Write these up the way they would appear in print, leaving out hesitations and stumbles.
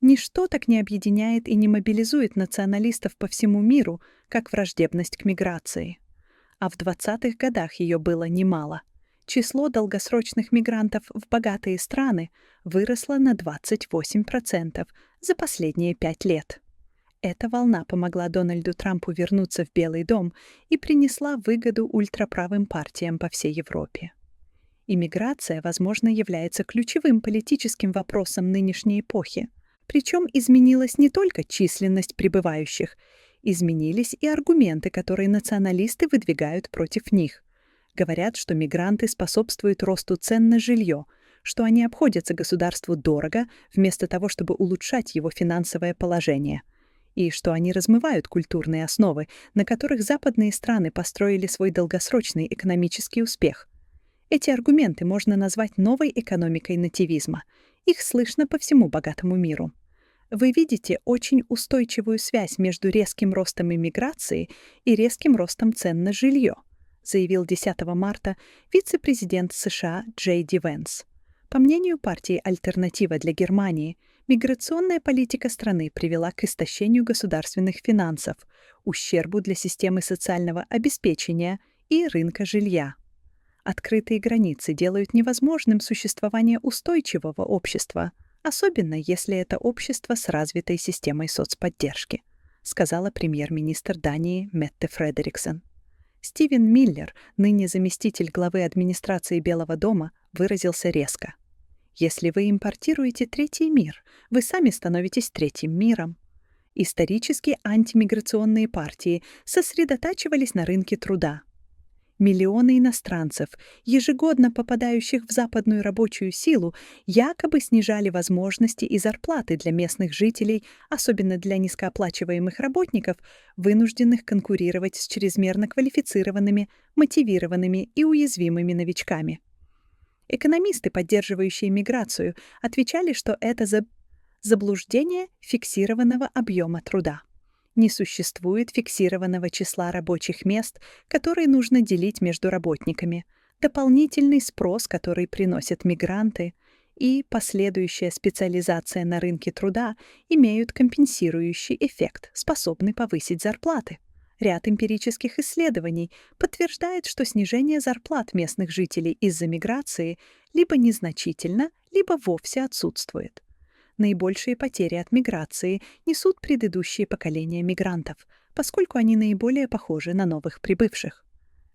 Ничто так не объединяет и не мобилизует националистов по всему миру, как враждебность к миграции. А в 20-х годах ее было немало. Число долгосрочных мигрантов в богатые страны выросло на 28% за последние 5 лет. Эта волна помогла Дональду Трампу вернуться в Белый дом и принесла выгоду ультраправым партиям по всей Европе. Иммиграция, возможно, является ключевым политическим вопросом нынешней эпохи. Причем изменилась не только численность прибывающих, изменились и аргументы, которые националисты выдвигают против них. Говорят, что мигранты способствуют росту цен на жилье, что они обходятся государству дорого, вместо того, чтобы улучшать его финансовое положение, и что они размывают культурные основы, на которых западные страны построили свой долгосрочный экономический успех. Эти аргументы можно назвать новой экономикой нативизма. Их слышно по всему богатому миру. Вы видите очень устойчивую связь между резким ростом иммиграции и резким ростом цен на жилье, заявил 10 марта вице-президент США Джей Ди Венс. По мнению партии «Альтернатива для Германии», миграционная политика страны привела к истощению государственных финансов, ущербу для системы социального обеспечения и рынка жилья. Открытые границы делают невозможным существование устойчивого общества, особенно если это общество с развитой системой соцподдержки, сказала премьер-министр Дании Метте Фредериксен. Стивен Миллер, ныне заместитель главы администрации Белого дома, выразился резко. «Если вы импортируете третий мир, вы сами становитесь третьим миром». Исторически антимиграционные партии сосредотачивались на рынке труда. Миллионы иностранцев, ежегодно попадающих в западную рабочую силу, якобы снижали возможности и зарплаты для местных жителей, особенно для низкооплачиваемых работников, вынужденных конкурировать с чрезмерно квалифицированными, мотивированными и уязвимыми новичками. Экономисты, поддерживающие миграцию, отвечали, что это заблуждение фиксированного объема труда. Не существует фиксированного числа рабочих мест, которые нужно делить между работниками, дополнительный спрос, который приносят мигранты, и последующая специализация на рынке труда имеют компенсирующий эффект, способный повысить зарплаты. Ряд эмпирических исследований подтверждает, что снижение зарплат местных жителей из-за миграции либо незначительно, либо вовсе отсутствует. Наибольшие потери от миграции несут предыдущие поколения мигрантов, поскольку они наиболее похожи на новых прибывших.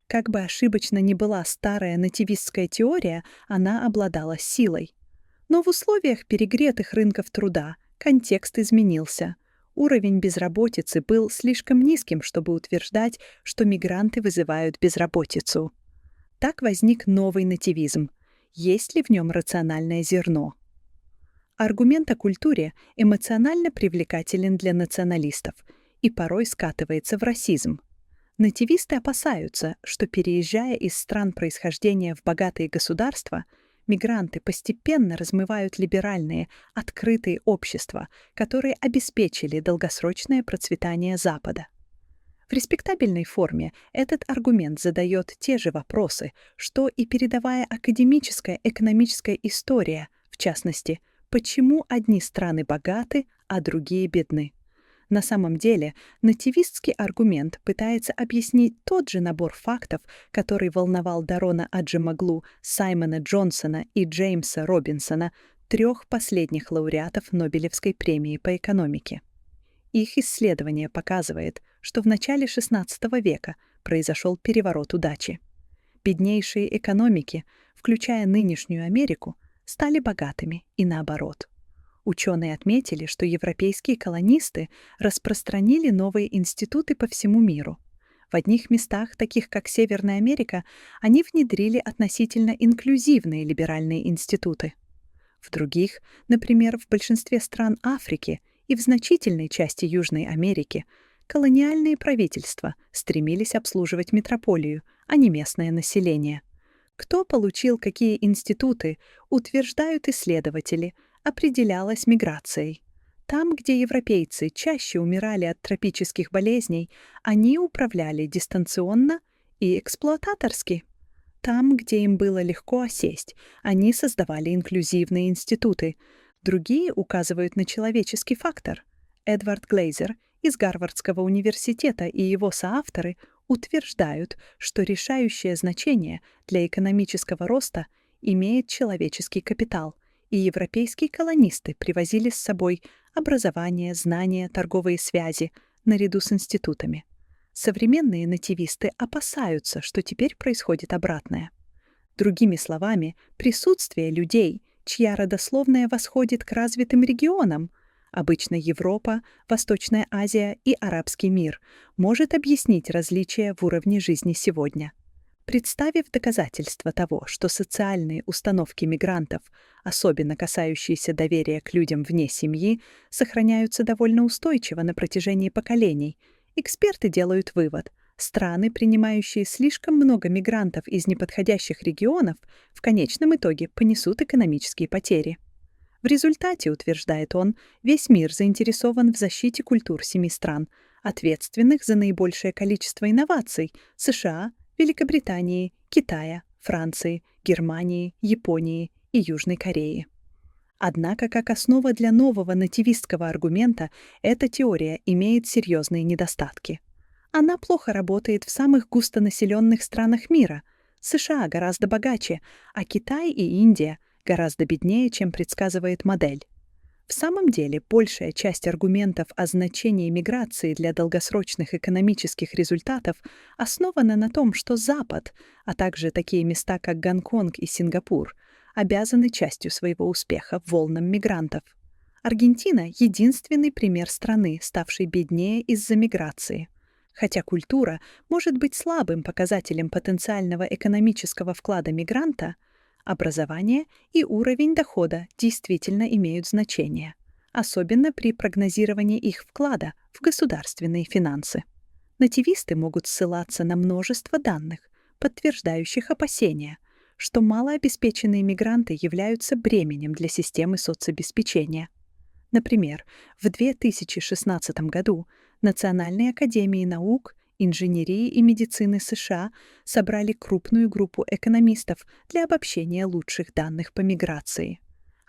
Как бы ошибочно ни была старая нативистская теория, она обладала силой. Но в условиях перегретых рынков труда контекст изменился. Уровень безработицы был слишком низким, чтобы утверждать, что мигранты вызывают безработицу. Так возник новый нативизм. Есть ли в нем рациональное зерно? Аргумент о культуре эмоционально привлекателен для националистов и порой скатывается в расизм. Нативисты опасаются, что, переезжая из стран происхождения в богатые государства, мигранты постепенно размывают либеральные, открытые общества, которые обеспечили долгосрочное процветание Запада. В респектабельной форме этот аргумент задает те же вопросы, что и передовая академическая экономическая история, в частности, почему одни страны богаты, а другие бедны. На самом деле, нативистский аргумент пытается объяснить тот же набор фактов, который волновал Дарона Аджемаглу, Саймона Джонсона и Джеймса Робинсона, 3 последних лауреатов Нобелевской премии по экономике. Их исследование показывает, что в начале XVI века произошел переворот удачи. Беднейшие экономики, включая нынешнюю Америку, стали богатыми и наоборот. Ученые отметили, что европейские колонисты распространили новые институты по всему миру. В одних местах, таких как Северная Америка, они внедрили относительно инклюзивные либеральные институты. В других, например, в большинстве стран Африки и в значительной части Южной Америки, колониальные правительства стремились обслуживать метрополию, а не местное население. Кто получил какие институты, утверждают исследователи, определялось миграцией. Там, где европейцы чаще умирали от тропических болезней, они управляли дистанционно и эксплуататорски. Там, где им было легко осесть, они создавали инклюзивные институты. Другие указывают на человеческий фактор. Эдвард Глейзер из Гарвардского университета и его соавторы утверждают, что решающее значение для экономического роста имеет человеческий капитал, и европейские колонисты привозили с собой образование, знания, торговые связи наряду с институтами. Современные нативисты опасаются, что теперь происходит обратное. Другими словами, присутствие людей, чья родословная восходит к развитым регионам, обычно Европа, Восточная Азия и арабский мир, может объяснить различия в уровне жизни сегодня. Представив доказательства того, что социальные установки мигрантов, особенно касающиеся доверия к людям вне семьи, сохраняются довольно устойчиво на протяжении поколений, эксперты делают вывод: страны, принимающие слишком много мигрантов из неподходящих регионов, в конечном итоге понесут экономические потери. В результате, утверждает он, весь мир заинтересован в защите культур 7 стран, ответственных за наибольшее количество инноваций: США, Великобритании, Китая, Франции, Германии, Японии и Южной Кореи. Однако, как основа для нового нативистского аргумента, эта теория имеет серьезные недостатки. Она плохо работает в самых густонаселенных странах мира. США гораздо богаче, а Китай и Индия гораздо беднее, чем предсказывает модель. В самом деле, большая часть аргументов о значении миграции для долгосрочных экономических результатов основана на том, что Запад, а также такие места, как Гонконг и Сингапур, обязаны частью своего успеха волнам мигрантов. Аргентина — единственный пример страны, ставшей беднее из-за миграции. Хотя культура может быть слабым показателем потенциального экономического вклада мигранта, образование и уровень дохода действительно имеют значение, особенно при прогнозировании их вклада в государственные финансы. Нативисты могут ссылаться на множество данных, подтверждающих опасения, что малообеспеченные мигранты являются бременем для системы соцобеспечения. Например, в 2016 году Национальные академии наук, инженерии и медицины США собрали крупную группу экономистов для обобщения лучших данных по миграции.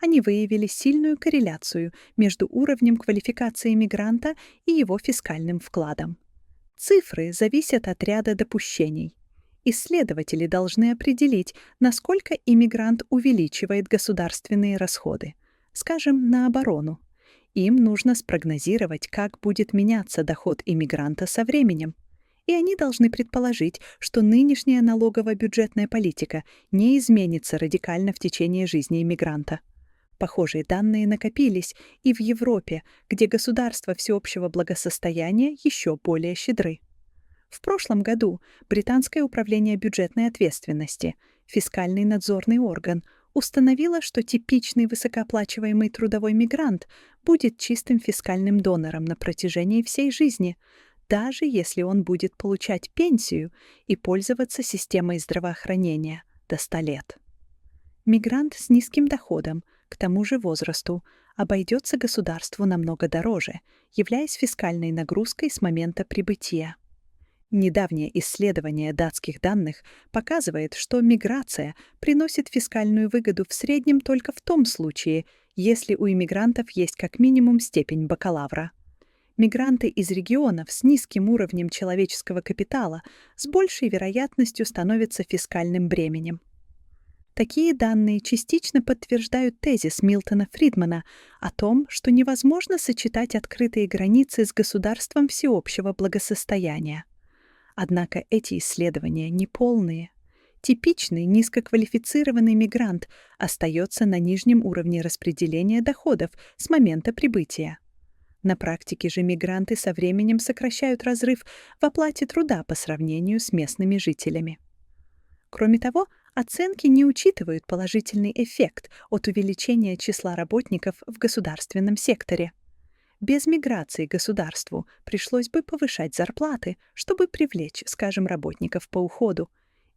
Они выявили сильную корреляцию между уровнем квалификации мигранта и его фискальным вкладом. Цифры зависят от ряда допущений. Исследователи должны определить, насколько иммигрант увеличивает государственные расходы, скажем, на оборону. Им нужно спрогнозировать, как будет меняться доход иммигранта со временем. И они должны предположить, что нынешняя налогово-бюджетная политика не изменится радикально в течение жизни иммигранта. Похожие данные накопились и в Европе, где государства всеобщего благосостояния еще более щедры. В прошлом году Британское управление бюджетной ответственности, фискальный надзорный орган, установила, что типичный высокооплачиваемый трудовой мигрант будет чистым фискальным донором на протяжении всей жизни, даже если он будет получать пенсию и пользоваться системой здравоохранения до 100 лет. Мигрант с низким доходом, к тому же возрасту, обойдется государству намного дороже, являясь фискальной нагрузкой с момента прибытия. Недавнее исследование датских данных показывает, что миграция приносит фискальную выгоду в среднем только в том случае, если у иммигрантов есть как минимум степень бакалавра. Мигранты из регионов с низким уровнем человеческого капитала с большей вероятностью становятся фискальным бременем. Такие данные частично подтверждают тезис Милтона Фридмана о том, что невозможно сочетать открытые границы с государством всеобщего благосостояния. Однако эти исследования неполные. Типичный низкоквалифицированный мигрант остается на нижнем уровне распределения доходов с момента прибытия. На практике же мигранты со временем сокращают разрыв в оплате труда по сравнению с местными жителями. Кроме того, оценки не учитывают положительный эффект от увеличения числа работников в государственном секторе. Без миграции государству пришлось бы повышать зарплаты, чтобы привлечь, скажем, работников по уходу.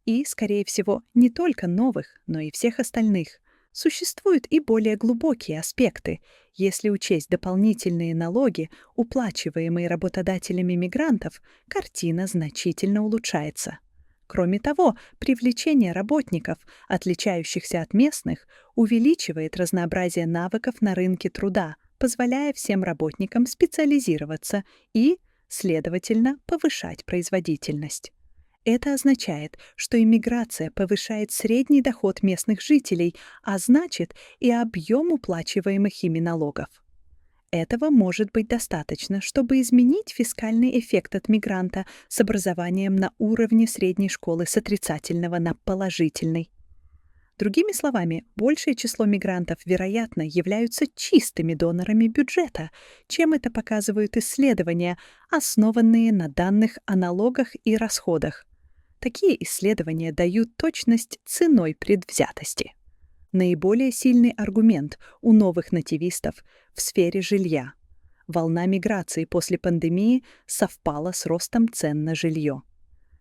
И, скорее всего, не только новых, но и всех остальных. Существуют и более глубокие аспекты. Если учесть дополнительные налоги, уплачиваемые работодателями мигрантов, картина значительно улучшается. Кроме того, привлечение работников, отличающихся от местных, увеличивает разнообразие навыков на рынке труда, позволяя всем работникам специализироваться и, следовательно, повышать производительность. Это означает, что иммиграция повышает средний доход местных жителей, а значит и объем уплачиваемых ими налогов. Этого может быть достаточно, чтобы изменить фискальный эффект от мигранта с образованием на уровне средней школы с отрицательного на положительный. Другими словами, большее число мигрантов, вероятно, являются чистыми донорами бюджета, чем это показывают исследования, основанные на данных о налогах и расходах. Такие исследования дают точность ценой предвзятости. Наиболее сильный аргумент у новых нативистов в сфере жилья. Волна миграции после пандемии совпала с ростом цен на жилье.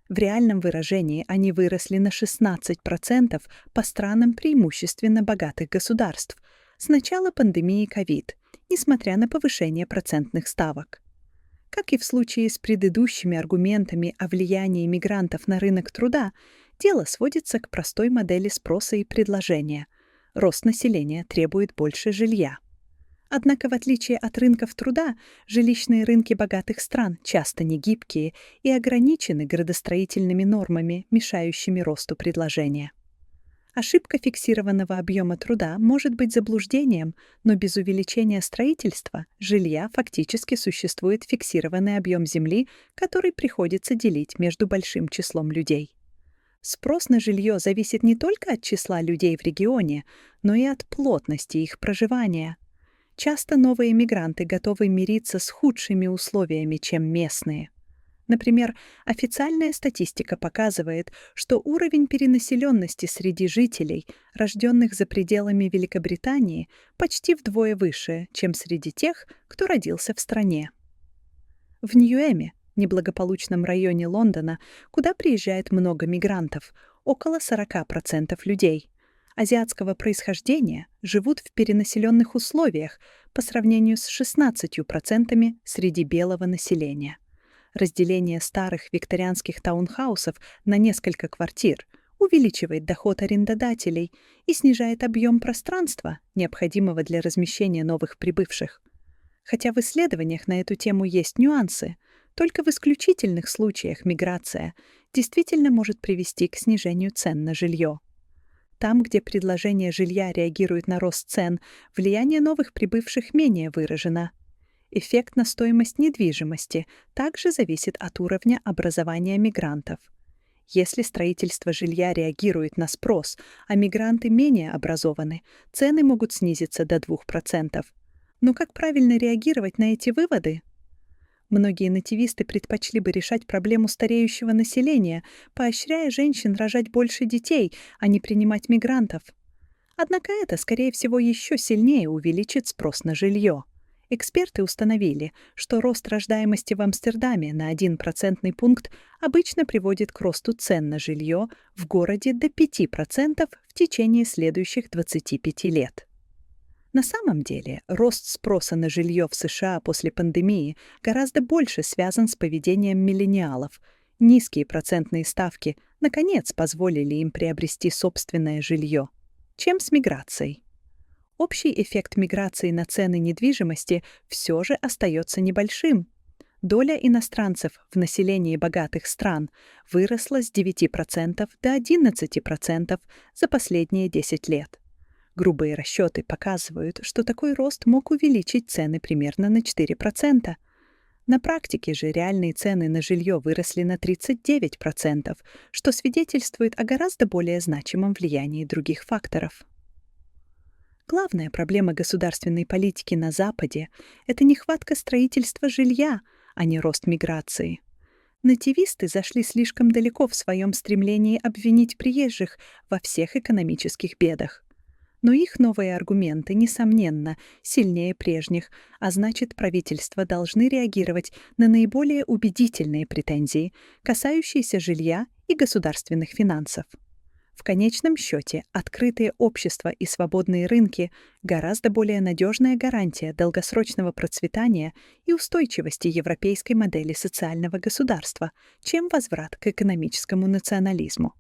В реальном выражении они выросли на 16% по странам преимущественно богатых государств с начала пандемии COVID, несмотря на повышение процентных ставок. Как и в случае с предыдущими аргументами о влиянии мигрантов на рынок труда, дело сводится к простой модели спроса и предложения. Рост населения требует больше жилья. Однако, в отличие от рынков труда, жилищные рынки богатых стран часто негибкие и ограничены градостроительными нормами, мешающими росту предложения. Ошибка фиксированного объема труда может быть заблуждением, но без увеличения строительства жилья фактически существует фиксированный объем земли, который приходится делить между большим числом людей. Спрос на жилье зависит не только от числа людей в регионе, но и от плотности их проживания. Часто новые мигранты готовы мириться с худшими условиями, чем местные. Например, официальная статистика показывает, что уровень перенаселенности среди жителей, рожденных за пределами Великобритании, почти вдвое выше, чем среди тех, кто родился в стране. В Ньюэме, неблагополучном районе Лондона, куда приезжает много мигрантов, около 40% людей азиатского происхождения живут в перенаселенных условиях по сравнению с 16% среди белого населения. Разделение старых викторианских таунхаусов на несколько квартир увеличивает доход арендодателей и снижает объем пространства, необходимого для размещения новых прибывших. Хотя в исследованиях на эту тему есть нюансы, только в исключительных случаях миграция действительно может привести к снижению цен на жилье. Там, где предложение жилья реагирует на рост цен, влияние новых прибывших менее выражено. Эффект на стоимость недвижимости также зависит от уровня образования мигрантов. Если строительство жилья реагирует на спрос, а мигранты менее образованы, цены могут снизиться до 2%. Но как правильно реагировать на эти выводы? Многие нативисты предпочли бы решать проблему стареющего населения, поощряя женщин рожать больше детей, а не принимать мигрантов. Однако это, скорее всего, еще сильнее увеличит спрос на жилье. Эксперты установили, что рост рождаемости в Амстердаме на 1% пункт обычно приводит к росту цен на жилье в городе до 5% в течение следующих 25 лет. На самом деле, рост спроса на жилье в США после пандемии гораздо больше связан с поведением миллениалов. Низкие процентные ставки, наконец, позволили им приобрести собственное жилье, чем с миграцией. Общий эффект миграции на цены недвижимости все же остается небольшим. Доля иностранцев в населении богатых стран выросла с 9% до 11% за последние 10 лет. Грубые расчеты показывают, что такой рост мог увеличить цены примерно на 4%. На практике же реальные цены на жилье выросли на 39%, что свидетельствует о гораздо более значимом влиянии других факторов. Главная проблема государственной политики на Западе — это нехватка строительства жилья, а не рост миграции. Нативисты зашли слишком далеко в своем стремлении обвинить приезжих во всех экономических бедах. Но их новые аргументы, несомненно, сильнее прежних, а значит, правительства должны реагировать на наиболее убедительные претензии, касающиеся жилья и государственных финансов. В конечном счете, открытые общества и свободные рынки гораздо более надежная гарантия долгосрочного процветания и устойчивости европейской модели социального государства, чем возврат к экономическому национализму.